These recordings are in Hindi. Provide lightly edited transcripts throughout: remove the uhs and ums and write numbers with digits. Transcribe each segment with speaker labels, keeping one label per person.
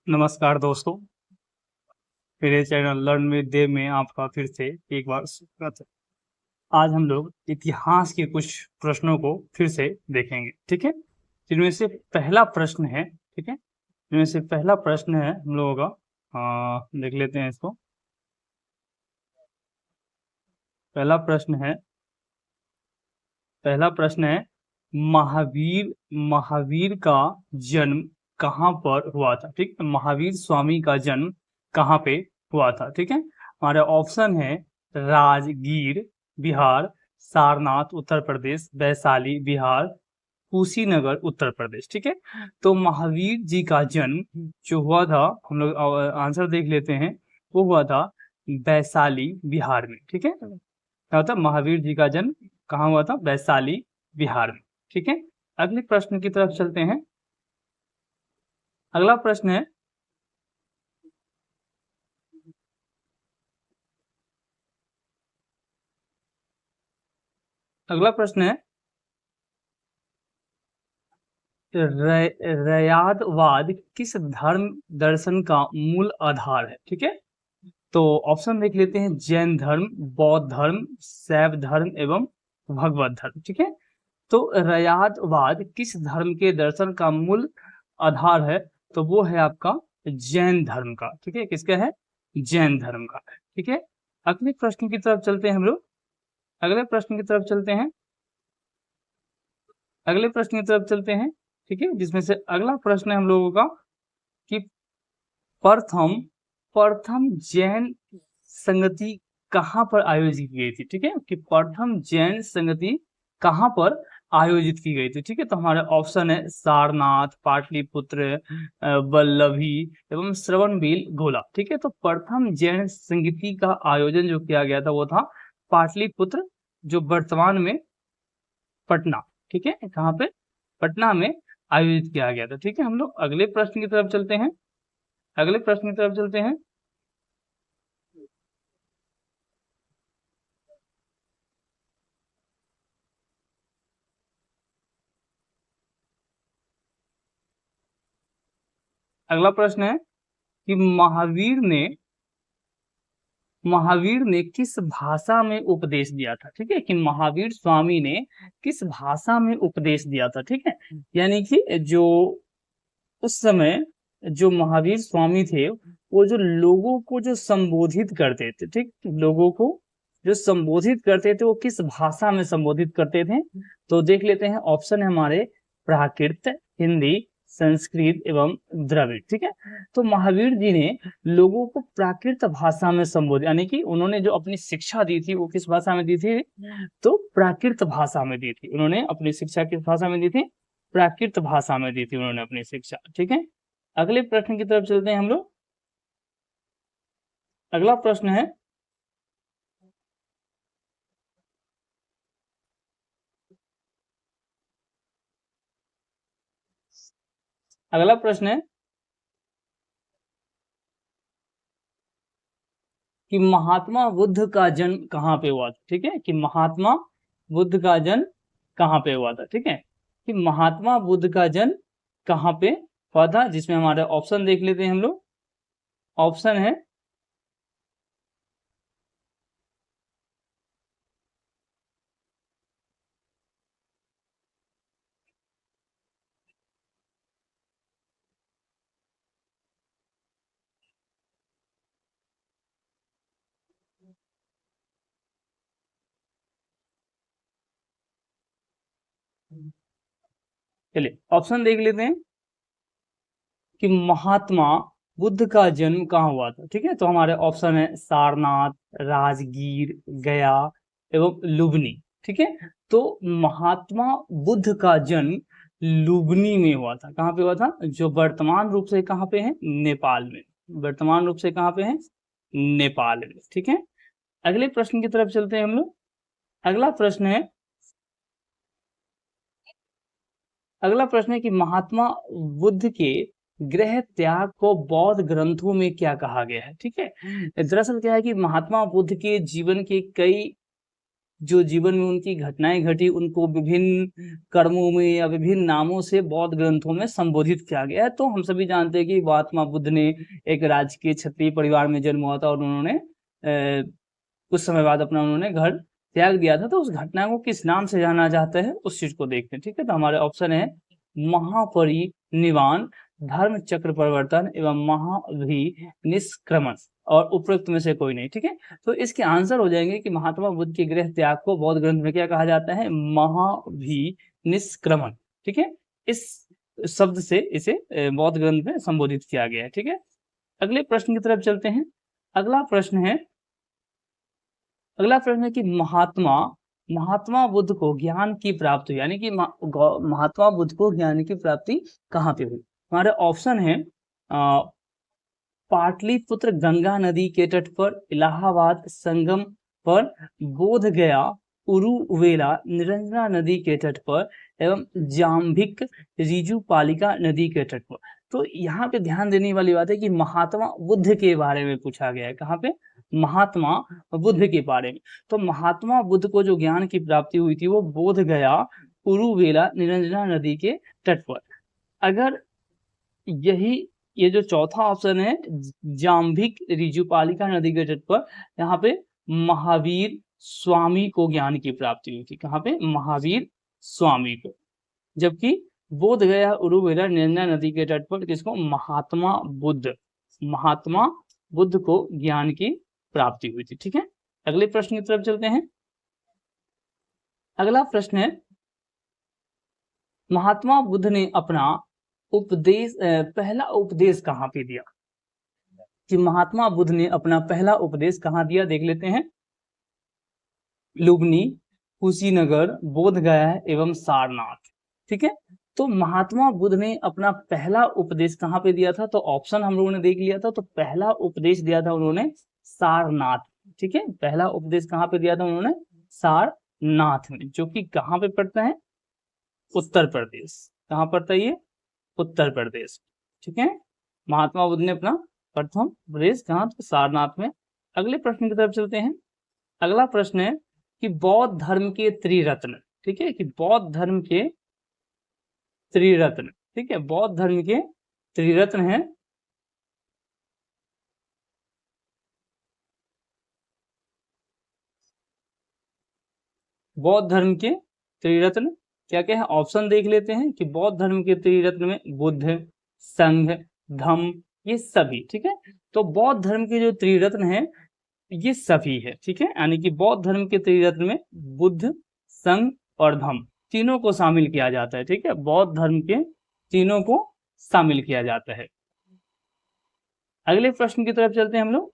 Speaker 1: नमस्कार दोस्तों, मेरे चैनल लर्न विद देव में आपका फिर से एक बार स्वागत है। आज हम लोग इतिहास के कुछ प्रश्नों को फिर से देखेंगे, ठीक है। जिनमें से पहला प्रश्न है, ठीक है, जिनमें से पहला प्रश्न है हम लोगों का, देख लेते हैं इसको। पहला प्रश्न है महावीर का जन्म कहाँ पर हुआ था, ठीक है। महावीर स्वामी का जन्म कहाँ पे हुआ था, ठीक है। हमारे ऑप्शन है राजगीर बिहार, सारनाथ उत्तर प्रदेश, वैशाली बिहार, कुशीनगर उत्तर प्रदेश, ठीक है। तो महावीर जी का जन्म जो हुआ था, हम लोग आंसर देख लेते हैं, वो हुआ था वैशाली बिहार में, ठीक है। क्या होता, महावीर जी का जन्म कहाँ हुआ था? वैशाली बिहार में, ठीक है। अगले प्रश्न की तरफ चलते हैं। अगला प्रश्न है रयादवाद किस धर्म दर्शन का मूल आधार है, ठीक है। तो ऑप्शन देख लेते हैं, जैन धर्म, बौद्ध धर्म, शैव धर्म एवं भगवत धर्म, ठीक है। तो रयादवाद किस धर्म के दर्शन का मूल आधार है? तो वो है आपका जैन धर्म का, ठीक है। किसका है? जैन धर्म का, ठीक है। अगले प्रश्न की तरफ चलते हैं हम लोग। अगले प्रश्न की तरफ चलते हैं। अगले प्रश्न की तरफ चलते हैं, ठीक है। जिसमें से अगला प्रश्न है हम लोगों का कि प्रथम प्रथम जैन संगति कहाँ पर आयोजित की गई थी, ठीक है। कि प्रथम जैन संगति कहाँ पर आयोजित की गई थी, ठीक है। तो हमारे ऑप्शन है सारनाथ, पाटलिपुत्र, वल्लभी एवं श्रवणबेल गोला, ठीक है। तो प्रथम जैन संगति का आयोजन जो किया गया था वो था पाटलिपुत्र, जो वर्तमान में पटना, ठीक है, कहाँ पे? पटना में आयोजित किया गया था, ठीक है। हम लोग अगले प्रश्न की तरफ चलते हैं। अगले प्रश्न की तरफ चलते हैं। अगला प्रश्न है कि महावीर ने किस भाषा में उपदेश दिया था, ठीक है। कि महावीर स्वामी ने किस भाषा में उपदेश दिया था, ठीक है। यानी कि जो उस समय जो महावीर स्वामी थे, वो जो लोगों को जो संबोधित करते थे, ठीक, लोगों को जो संबोधित करते थे वो किस भाषा में संबोधित करते थे? तो देख लेते हैं, ऑप्शन है हमारे प्राकृत, हिंदी, संस्कृत एवं द्रविड़, ठीक है। तो महावीर जी ने लोगों को प्राकृत भाषा में संबोधित, यानी कि उन्होंने जो अपनी शिक्षा दी थी वो किस भाषा में दी थी? तो प्राकृत भाषा में दी थी। उन्होंने अपनी शिक्षा किस भाषा में दी थी? प्राकृत भाषा में दी थी उन्होंने अपनी शिक्षा, ठीक है। अगले प्रश्न की तरफ चलते हैं हम लोग। अगला प्रश्न है अगला प्रश्न है कि महात्मा बुद्ध का जन्म कहाँ पे हुआ था, ठीक है। कि महात्मा बुद्ध का जन्म कहाँ पे हुआ था, ठीक है। कि महात्मा बुद्ध का जन्म कहाँ पे हुआ था? जिसमें हमारे ऑप्शन देख लेते हैं हम लोग। ऑप्शन है चलिए ऑप्शन देख लेते हैं कि महात्मा बुद्ध का जन्म कहाँ हुआ था, ठीक है। तो हमारे ऑप्शन है सारनाथ, राजगीर, गया एवं लुबनी, ठीक है। तो महात्मा बुद्ध का जन्म लुबनी में हुआ था। कहाँ पे हुआ था? जो वर्तमान रूप से कहाँ पे है? नेपाल में। वर्तमान रूप से कहाँ पे है? नेपाल में, ठीक है। अगले प्रश्न की तरफ चलते हैं हम लोग। अगला प्रश्न है अगला प्रश्न है कि महात्मा बुद्ध के गृह त्याग को बौद्ध ग्रंथों में क्या कहा गया है, ठीक है। दरअसल क्या है कि महात्मा बुद्ध के जीवन के कई जो जीवन में उनकी घटनाएं घटी उनको विभिन्न कर्मों में या विभिन्न नामों से बौद्ध ग्रंथों में संबोधित किया गया है। तो हम सभी जानते हैं कि महात्मा बुद्ध ने एक राजकीय क्षत्रिय परिवार में जन्म हुआ था और उन्होंने कुछ समय बाद अपना उन्होंने घर त्याग दिया था। तो उस घटना को किस नाम से जाना जाता है उस चीज को देखते हैं। ठीक है, तो हमारे ऑप्शन है महापरिनिर्वाण, धर्म चक्र परिवर्तन एवं महाभिनिष्क्रमण और उपरोक्त में से कोई नहीं। ठीक है, तो इसके आंसर हो जाएंगे कि महात्मा बुद्ध के गृह त्याग को बौद्ध ग्रंथ में क्या कहा जाता है, महाभिनिष्क्रमण। ठीक है, इस शब्द से इसे बौद्ध ग्रंथ में संबोधित किया गया है। ठीक है, अगले प्रश्न की तरफ चलते हैं। अगला प्रश्न है कि महात्मा बुद्ध को ज्ञान की प्राप्ति, यानी कि महात्मा बुद्ध को ज्ञान की प्राप्ति कहाँ पे हुई। हमारे ऑप्शन है पाटलिपुत्र गंगा नदी के तट पर, इलाहाबाद संगम पर, बोध गया, उरुवेला निरंजना नदी के तट पर एवं जाम्भिक रिजुपालिका नदी के तट पर। तो यहाँ पे ध्यान देने वाली बात है कि महात्मा बुद्ध के बारे में पूछा गया है। कहाँ पे, महात्मा बुद्ध के बारे में। तो महात्मा बुद्ध को जो ज्ञान की प्राप्ति हुई थी वो बोध गया, उरुवेला निरंजना नदी के तट पर। अगर ये जो चौथा ऑप्शन है जाम्भिक रिजुपालिका नदी के तट पर, यहाँ पे महावीर स्वामी को ज्ञान की प्राप्ति हुई थी। कहाँ पे, महावीर स्वामी को। जबकि बोध गया, उरुवेला निरंजना नदी के तट पर किसको, महात्मा बुद्ध को ज्ञान की प्राप्ति हुई थी। ठीक है, अगले प्रश्न की तरफ चलते हैं। अगला प्रश्न है महात्मा बुद्ध ने अपना पहला उपदेश कहाँ पे दिया, कि महात्मा बुद्ध ने अपना पहला उपदेश कहाँ दिया, देख लेते हैं। लुम्बिनी, कुशीनगर, बोध गया एवं सारनाथ। ठीक है, तो महात्मा बुद्ध ने अपना पहला उपदेश कहाँ पे दिया था, तो ऑप्शन हम लोगों ने देख लिया था। तो पहला उपदेश दिया था उन्होंने सारनाथ। ठीक है, पहला उपदेश कहाँ पे दिया था उन्होंने, सारनाथ में, जो कि कहाँ पे पड़ता है, उत्तर प्रदेश। कहाँ पड़ता है ये, उत्तर प्रदेश। ठीक है, महात्मा बुद्ध ने अपना प्रथम उपदेश कहाँ, तो सारनाथ में। अगले प्रश्न की तरफ चलते हैं। अगला प्रश्न है कि बौद्ध धर्म के त्रिरत्न। ठीक है, कि बौद्ध धर्म के त्रिरत्न। ठीक है, बौद्ध धर्म के त्रिरत्न है बौद्ध धर्म के त्रिरत्न क्या क्या है, ऑप्शन देख लेते हैं। कि बौद्ध धर्म के त्रिरत्न में बुद्ध, संघ, धम्म, ये सभी। ठीक है, तो बौद्ध धर्म के जो त्रिरत्न है ये सभी है। ठीक है, यानी कि बौद्ध धर्म के त्रिरत्न में बुद्ध, संघ और धम्म तीनों को शामिल किया जाता है। ठीक है, बौद्ध धर्म के तीनों को शामिल किया जाता है। अगले प्रश्न की तरफ चलते हैं हम लोग।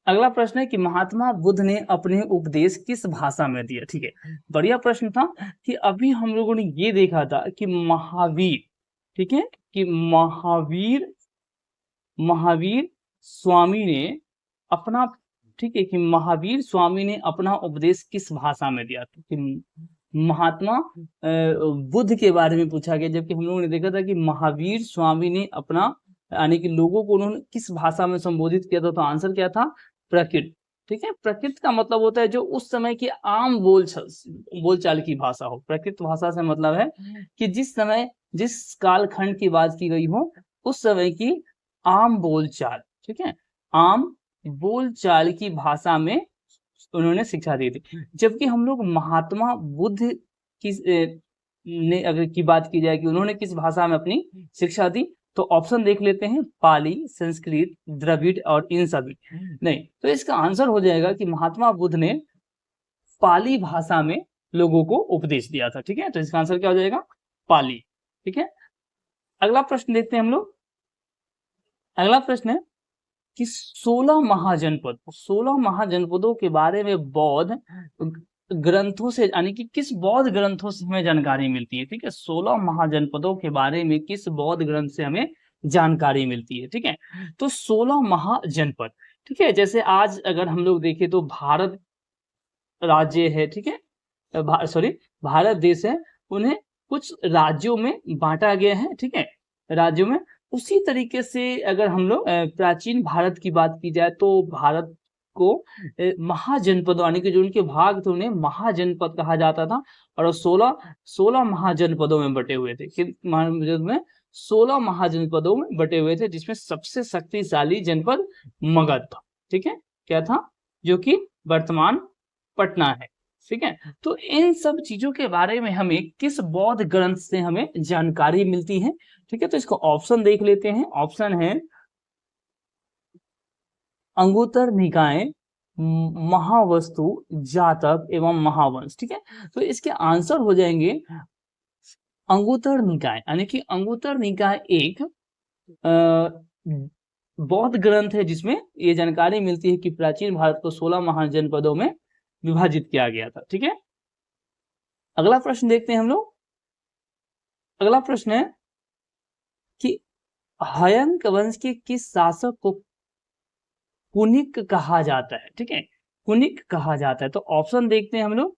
Speaker 1: अगला प्रश्न है कि महात्मा बुद्ध ने अपने उपदेश किस भाषा में दिया। ठीक है, बढ़िया प्रश्न था। कि अभी हम लोगों ने ये देखा था कि महावीर, ठीक है, कि महावीर स्वामी ने अपना, ठीक है, कि महावीर स्वामी ने अपना उपदेश किस भाषा में दिया था। कि महात्मा बुद्ध के बारे में पूछा गया, जबकि हम लोगों ने देखा था कि महावीर स्वामी ने अपना, यानी कि लोगों को उन्होंने किस भाषा में संबोधित किया था। तो आंसर क्या था, प्रकृत। ठीक है, प्रकृत का मतलब होता है जो उस समय की आम बोलचाल की भाषा हो। प्रकृत भाषा से मतलब है कि जिस समय, जिस कालखंड की बात की गई हो उस समय की आम बोलचाल। ठीक है, आम बोलचाल की भाषा में उन्होंने शिक्षा दी थी। जबकि हम लोग महात्मा बुद्ध ने अगर की बात की जाए कि उन्होंने किस भाषा में अपनी शिक्षा दी, तो ऑप्शन देख लेते हैं, पाली, संस्कृत, द्रविड़ और इन सभी नहीं। तो इसका आंसर हो जाएगा कि महात्मा बुद्ध ने पाली भाषा में लोगों को उपदेश दिया था। ठीक है, तो इसका आंसर क्या हो जाएगा, पाली। ठीक है, अगला प्रश्न देखते हैं हम लोग। अगला प्रश्न है कि 16 महाजनपदों के बारे में बौद्ध ग्रंथों से, यानी कि किस बौद्ध ग्रंथों से हमें जानकारी मिलती है। ठीक है, 16 महाजनपदों के बारे में किस बौद्ध ग्रंथ से हमें जानकारी मिलती है। ठीक है, तो 16 महाजनपद, ठीक है, जैसे आज अगर हम लोग देखें तो भारत राज्य है, ठीक है, भारत देश है, उन्हें कुछ राज्यों में बांटा गया है। ठीक है, राज्यों में। उसी तरीके से अगर हम लोग प्राचीन भारत की बात की जाए तो भारत को महाजनपदों यानी कि जो उनके भाग थे उन्हें महाजनपद कहा जाता था, और 16 महाजनपदों में बटे हुए थे। किन महाजनपद में? 16 महाजनपदों में बटे हुए थे, जिसमें सबसे शक्तिशाली जनपद मगध था। ठीक है, क्या था? जो कि वर्तमान पटना है। ठीक है, तो इन सब चीजों के बारे में हमें किस बौद्ध ग्रंथ से हमें जानकारी मिलती है? ठीक है, तो इसको ऑप्शन देख लेते हैं। ऑप्शन है अंगुत्तर निकाय, महावस्तु, जातक एवं महावंश। ठीक है, तो इसके आंसर हो जाएंगे अंगुत्तर निकाय, यानी कि अंगुत्तर निकाय एक बौद्ध ग्रंथ है जिसमें ये जानकारी मिलती है कि प्राचीन भारत को 16 महाजनपदों में विभाजित किया गया था। ठीक है, अगला प्रश्न देखते हैं हम लोग। अगला प्रश्न है कि हयंक वंश के किस शासक को कुनिक कहा जाता है? ठीक है, कुनिक कहा जाता है। तो ऑप्शन देखते हैं हम लोग,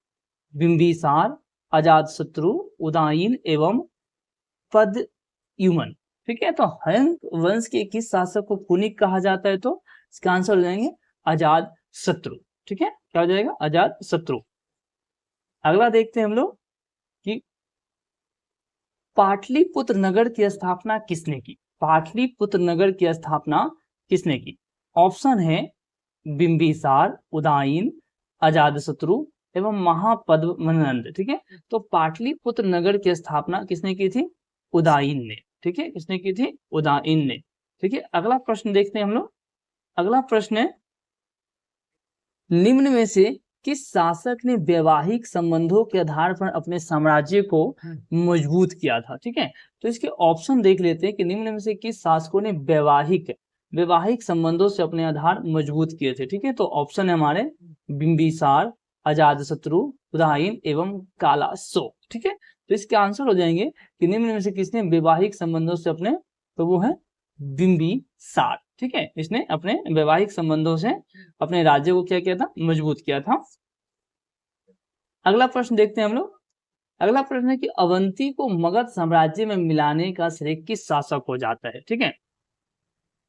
Speaker 1: बिंबिसार, अजातशत्रु, उदयन एवं पदयुमन। ठीक है, तो हयंक वंश के किस शासक को कुनिक कहा जाता है? तो इसका आंसर हो जाएंगे अजातशत्रु। ठीक है, क्या हो जाएगा? अजातशत्रु। अगला देखते हैं हम लोग कि पाटलिपुत्र नगर की स्थापना किसने की? पाटलिपुत्र नगर की स्थापना किसने की? ऑप्शन है बिंबिसार, उदयन, अजातशत्रु एवं महापद्मनंद। ठीक है, तो पाटलिपुत्र नगर की स्थापना किसने की थी? उदयन ने। ठीक है, किसने की थी? उदयन ने। ठीक है, अगला प्रश्न देखते हैं हम लोग। अगला प्रश्न है निम्न में से किस शासक ने वैवाहिक संबंधों के आधार पर अपने साम्राज्य को मजबूत किया था? ठीक है, तो इसके ऑप्शन देख लेते हैं कि निम्न में से किस शासकों ने वैवाहिक संबंधों से अपने आधार मजबूत किए थे। ठीक है, तो ऑप्शन है हमारे बिंबिसार, अजातशत्रु, उदयन एवं कालाशोक। ठीक है, तो इसके आंसर हो जाएंगे कि निम्न में से किसने वैवाहिक संबंधों से अपने, तो वो है बिंबिसार। ठीक है, इसने अपने वैवाहिक संबंधों से अपने राज्य को क्या किया था? मजबूत किया था। अगला प्रश्न देखते हैं हम लोग। अगला प्रश्न है कि अवंती को मगध साम्राज्य में मिलाने का श्रेय किस शासक को जाता है? ठीक है,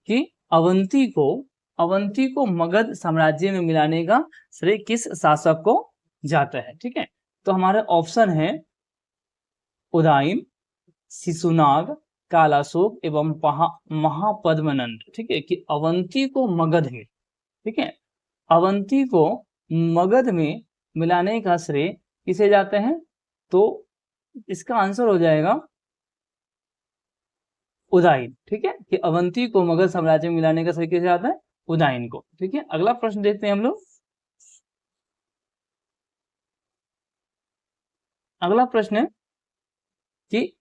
Speaker 1: कि अवंती को मगध साम्राज्य में मिलाने का श्रेय किस शासक को जाता है? ठीक है, तो हमारे ऑप्शन है उदयन, शिशुनाग, कालाशोक एवं महापद्मनंद। ठीक है, कि अवंती को मगध में, ठीक है, अवंती को मगध में मिलाने का श्रेय किसे जाते हैं? तो इसका आंसर हो जाएगा उदयन। ठीक है, कि अवंती को मगध साम्राज्य में मिलाने का श्रेय किसे जाता है? उदयन को। ठीक है, अगला प्रश्न देखते हैं हम लोग। अगला प्रश्न है कि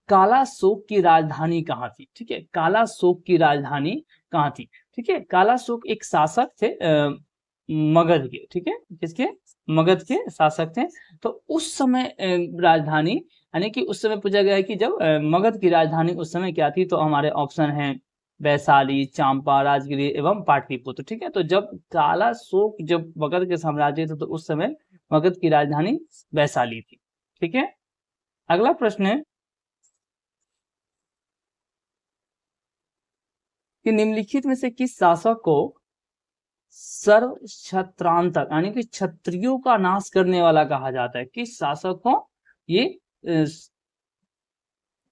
Speaker 1: कालाशोक की राजधानी कहाँ थी? ठीक है, कालाशोक की राजधानी कहाँ थी? ठीक है, कालाशोक एक शासक थे मगध के। ठीक है, किसके? मगध के शासक थे। तो उस समय राजधानी, यानी कि उस समय पूछा गया है कि जब मगध की राजधानी उस समय क्या थी, तो हमारे ऑप्शन है वैशाली, चांपा, राजगिरी एवं पाटलिपुत्र। ठीक है, तो जब कालाशोक जब मगध के साम्राज्य थे तो उस समय मगध की राजधानी वैशाली थी। ठीक है, अगला प्रश्न है कि निम्नलिखित में से किस शासक को सर्व क्षत्रांतक यानी कि क्षत्रियों का नाश करने वाला कहा जाता है? किस शासक को ये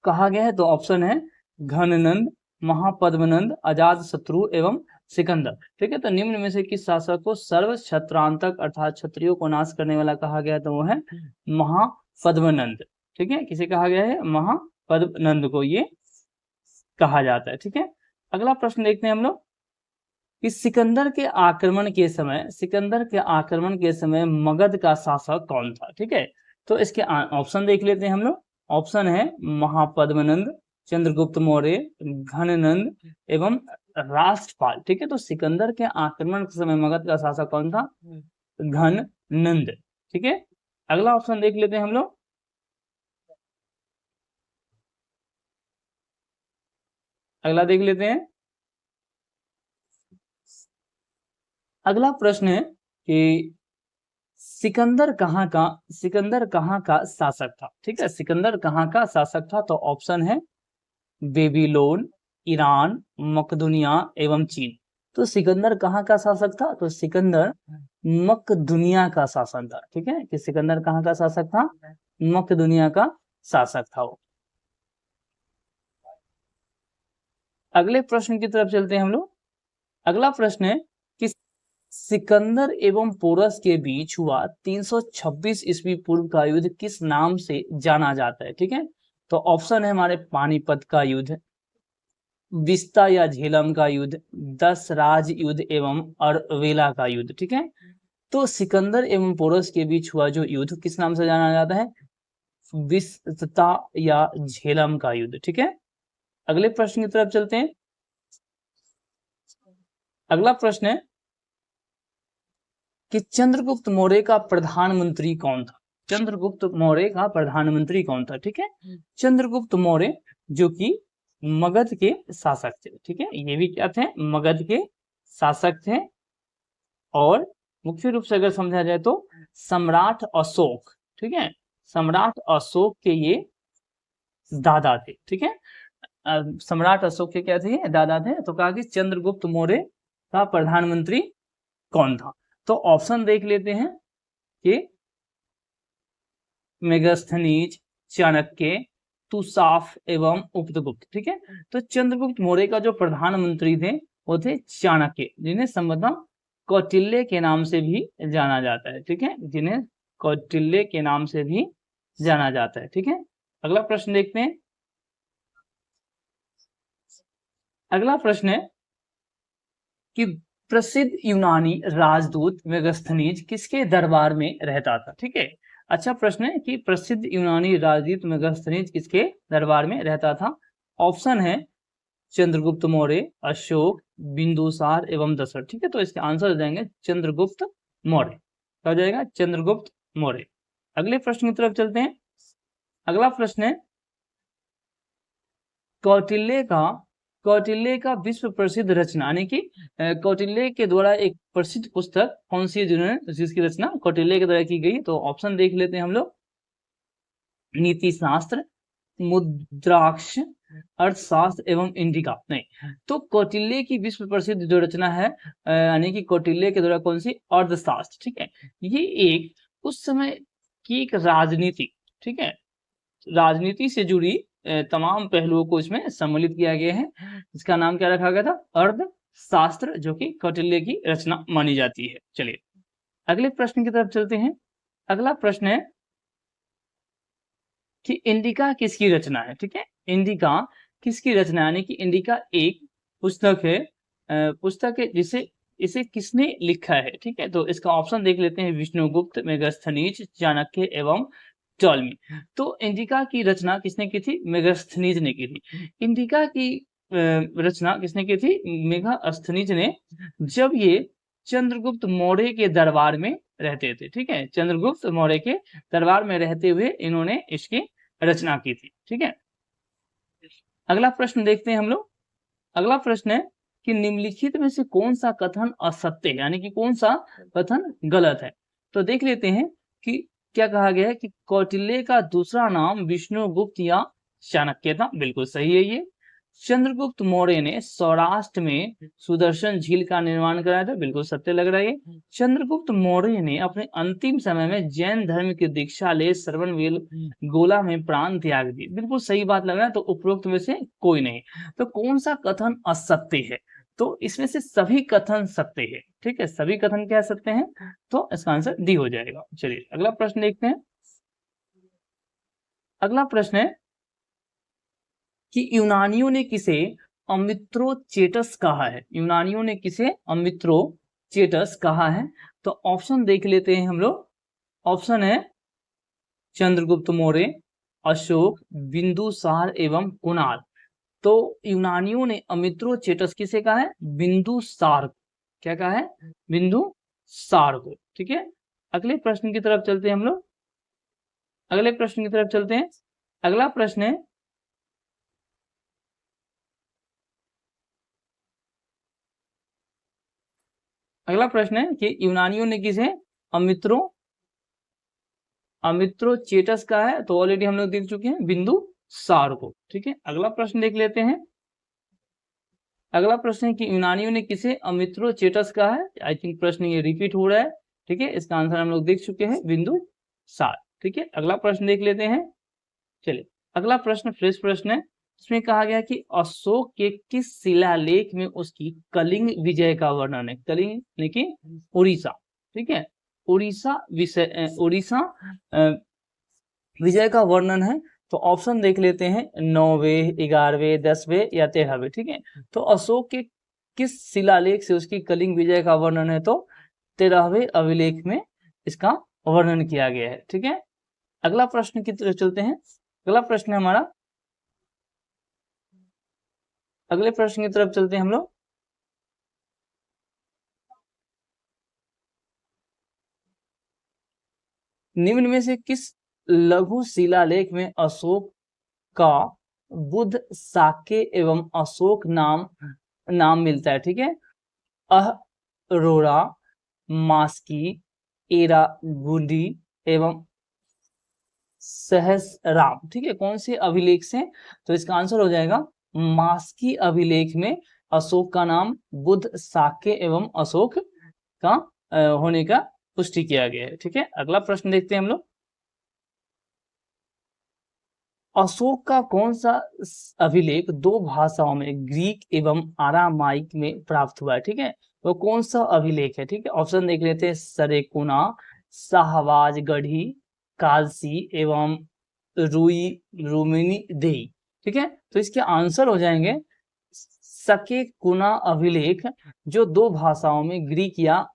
Speaker 1: कहा गया है? तो ऑप्शन है घननंद, महापद्मनंद, अजातशत्रु एवं सिकंदर। ठीक है, तो निम्न में से किस शासक को सर्व क्षत्रांतक अर्थात क्षत्रियों को नाश करने वाला कहा गया है? तो वो है महापद्मनंद। ठीक है, किसे कहा गया है? महापद्मनंद को ये कहा जाता है। ठीक है, अगला प्रश्न देखते हैं हम लोग कि सिकंदर के आक्रमण के समय मगध का शासक कौन था? ठीक है, तो इसके ऑप्शन देख लेते हैं हम लोग। ऑप्शन है महापद्मनंद, चंद्रगुप्त मौर्य, घननंद एवं राष्ट्रपाल। ठीक है, तो सिकंदर के आक्रमण के समय मगध का शासक कौन था? घननंद। ठीक है, अगला ऑप्शन देख लेते हैं हम लोग। अगला देख लेते हैं। अगला प्रश्न है कि सिकंदर कहाँ का शासक था? ठीक है, सिकंदर कहाँ का शासक था? तो ऑप्शन है बेबीलोन, ईरान, मकदूनिया एवं चीन। तो सिकंदर कहाँ का शासक था? तो सिकंदर मकदुनिया का शासक था। ठीक है, कि सिकंदर कहाँ का शासक था? मकदुनिया का शासक था वो। अगले प्रश्न की तरफ चलते हैं हम लोग। अगला प्रश्न है कि सिकंदर एवं पोरस के बीच हुआ 326 ईस्वी पूर्व का युद्ध किस नाम से जाना जाता है? ठीक है, तो ऑप्शन है हमारे पानीपत का युद्ध, बिस्ता या झेलम का युद्ध, 10 राज युद्ध एवं अरवेला का युद्ध। ठीक है, तो सिकंदर एवं पोरस के बीच हुआ जो युद्ध किस नाम से जाना जाता है? बिस्ता या झेलम का युद्ध। ठीक है, अगले प्रश्न की तरफ चलते हैं। अगला प्रश्न है कि चंद्रगुप्त मौर्य का प्रधानमंत्री कौन था? चंद्रगुप्त मौर्य का प्रधानमंत्री कौन था? ठीक है, चंद्रगुप्त मौर्य जो कि मगध के शासक थे। ठीक है, ये भी क्या थे? मगध के शासक थे। और मुख्य रूप से अगर समझा जाए तो सम्राट अशोक, ठीक है, सम्राट अशोक के ये दादा थे। ठीक है, सम्राट अशोक के क्या थे? दादा थे। तो कहा कि चंद्रगुप्त मौर्य का प्रधानमंत्री कौन था? तो ऑप्शन देख लेते हैं कि मेगास्थनीज, चाणक्य, तुसाफ एवं उपद्रगुप्त। ठीक है, तो चंद्रगुप्त मौर्य का जो प्रधानमंत्री थे वो थे चाणक्य, जिन्हें संभवतः कौटिल्य के नाम से भी जाना जाता है। ठीक है, जिन्हें कौटिल्य के नाम से भी जाना जाता है। ठीक है, अगला प्रश्न देखते हैं। अगला प्रश्न है कि प्रसिद्ध यूनानी राजदूत मेगास्थनीज किसके दरबार में रहता था? ठीक है, अच्छा प्रश्न है कि प्रसिद्ध यूनानी राजदूत मेगास्थनीज किसके दरबार में रहता था? ऑप्शन है चंद्रगुप्त मौर्य, अशोक, बिंदुसार एवं दशरथ। ठीक है, तो इसके आंसर हो जाएंगे चंद्रगुप्त मौर्य। क्या हो जाएगा? चंद्रगुप्त मौर्य। अगले प्रश्न की तरफ चलते हैं। अगला प्रश्न है कौटिल्य का विश्व प्रसिद्ध रचना, यानी कि कौटिल्य के द्वारा एक प्रसिद्ध पुस्तक कौन सी है जिन्होंने जिसकी रचना कौटिल्य के द्वारा की गई? तो ऑप्शन देख लेते हैं हम लोग। नीति शास्त्र, मुद्राक्ष, अर्थशास्त्र एवं इंडिका। नहीं, तो कौटिल्य की विश्व प्रसिद्ध जो रचना है यानी कि कौटिल्य के द्वारा कौन सी? अर्थशास्त्र। ठीक है, ये एक उस समय की एक राजनीति, ठीक है, राजनीति से जुड़ी तमाम पहलुओं को इसमें सम्मिलित किया गया है। इसका नाम क्या रखा गया था? अर्थशास्त्र, जो कि कौटिल्य की रचना मानी जाती है। चलिए अगले प्रश्न की तरफ चलते हैं। अगला प्रश्न है कि इंडिका किसकी रचना है? ठीक है, इंडिका किसकी रचना, यानी कि इंडिका एक पुस्तक है, जिसे इसे किसने लिखा है? ठीक है, तो इसका ऑप्शन देख लेते हैं। विष्णुगुप्त, मेगास्थनीज, चाणक्य एवं टॉलमी। तो इंडिका की रचना किसने की थी? मेगास्थनीज ने की थी। इंडिका की रचना किसने की थी? मेगास्थनीज ने, जब ये चंद्रगुप्त मौर्य के दरबार में रहते थे। ठीक है, चंद्रगुप्त मौर्य के दरबार में रहते हुए इन्होंने इसकी रचना की थी। ठीक है, अगला प्रश्न देखते हैं हम लोग। अगला प्रश्न है कि निम्नलिखित में से कौन सा कथन असत्य है, यानी कि कौन सा कथन गलत है? तो देख लेते हैं कि क्या कहा गया है कि कौटिल्य का दूसरा नाम विष्णुगुप्त या चाणक्य था। बिल्कुल सही है ये। चंद्रगुप्त मौर्य ने सौराष्ट्र में सुदर्शन झील का निर्माण कराया था। बिल्कुल सत्य लग रहा है ये। चंद्रगुप्त मौर्य ने अपने अंतिम समय में जैन धर्म की दीक्षा ले श्रवणबेल गोला में प्राण त्याग दिए। बिल्कुल सही बात लग रहा है। तो उपरोक्त में से कोई नहीं। तो कौन सा कथन असत्य है? तो इसमें से सभी कथन सत्य है। ठीक है, सभी कथन क्या सत्य हैं? तो इसका आंसर डी हो जाएगा। चलिए अगला प्रश्न देखते हैं। अगला प्रश्न है कि यूनानियों ने किसे अमित्रोचेटस कहा है? यूनानियों ने किसे अमित्रोचेटस कहा है? तो ऑप्शन देख लेते हैं हम लोग। ऑप्शन है चंद्रगुप्त मौर्य, अशोक, बिंदुसार एवं कुणाल। तो यूनानियों ने अमित्रोचेटस किसे कहा है? बिंदुसार। क्या कहा है? बिंदुसार को। ठीक है, अगले प्रश्न की तरफ चलते हैं हम लोग। अगले प्रश्न की तरफ चलते हैं। अगला प्रश्न है कि यूनानियों ने किसे अमित्रोचेटस का है? तो ऑलरेडी हम लोग देख चुके हैं बिंदुसार को। ठीक है, अगला प्रश्न देख लेते हैं। अगला प्रश्न है कि यूनानियों ने किसे अमित्रोचेटस कहा है। आई थिंक प्रश्न ये रिपीट हो रहा है, ठीक है। इसका आंसर हम लोग देख चुके हैं, बिंदुसार, ठीक है। अगला प्रश्न देख लेते हैं। चलिए, अगला प्रश्न फ्रेश प्रश्न है। इसमें कहा गया कि अशोक के किस शिलालेख में उसकी कलिंग विजय का वर्णन है। कलिंग यानी कि उड़ीसा, ठीक है। उड़ीसा विजय का वर्णन है। तो ऑप्शन देख लेते हैं, 9वें, 11वें, 10वें या 13वें, ठीक है। तो अशोक के किस शिलालेख से उसकी कलिंग विजय का वर्णन है, तो 13वें अभिलेख में इसका वर्णन किया गया है, ठीक है। अगला प्रश्न की तरफ चलते हैं। अगला प्रश्न है हमारा, अगले प्रश्न की तरफ चलते हैं हम लोग। निम्न में से किस लघु शिलालेख में अशोक का बुद्ध, साके एवं अशोक नाम मिलता है, ठीक है। अरोरा, मास्की, एरागुंडी एवं सहस्राम, ठीक है। कौन से अभिलेख से, तो इसका आंसर हो जाएगा मास्की अभिलेख में अशोक का नाम बुद्ध, साके एवं अशोक का होने का पुष्टि किया गया है, ठीक है। अगला प्रश्न देखते हैं हम लोग। अशोक का कौन सा अभिलेख दो भाषाओं में, ग्रीक एवं आरामाइक में प्राप्त हुआ है, ठीक है। तो कौन सा अभिलेख है, ठीक है। ऑप्शन देख लेते हैं, सरेकुना, शाहबाज गढ़ी, कालसी एवं रूमिनी देई, ठीक है। तो इसके आंसर हो जाएंगे सके कुना अभिलेख, जो दो भाषाओं में, ग्रीक या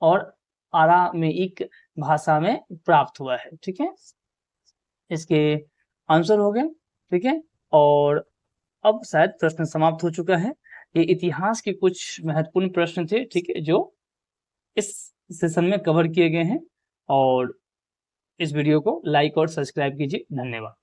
Speaker 1: और आरामेइक भाषा में प्राप्त हुआ है, ठीक है। इसके आंसर हो गए, ठीक है। और अब शायद प्रश्न समाप्त हो चुका है। ये इतिहास के कुछ महत्वपूर्ण प्रश्न थे, ठीक है, जो इस सेशन में कवर किए गए हैं। और इस वीडियो को लाइक और सब्सक्राइब कीजिए। धन्यवाद।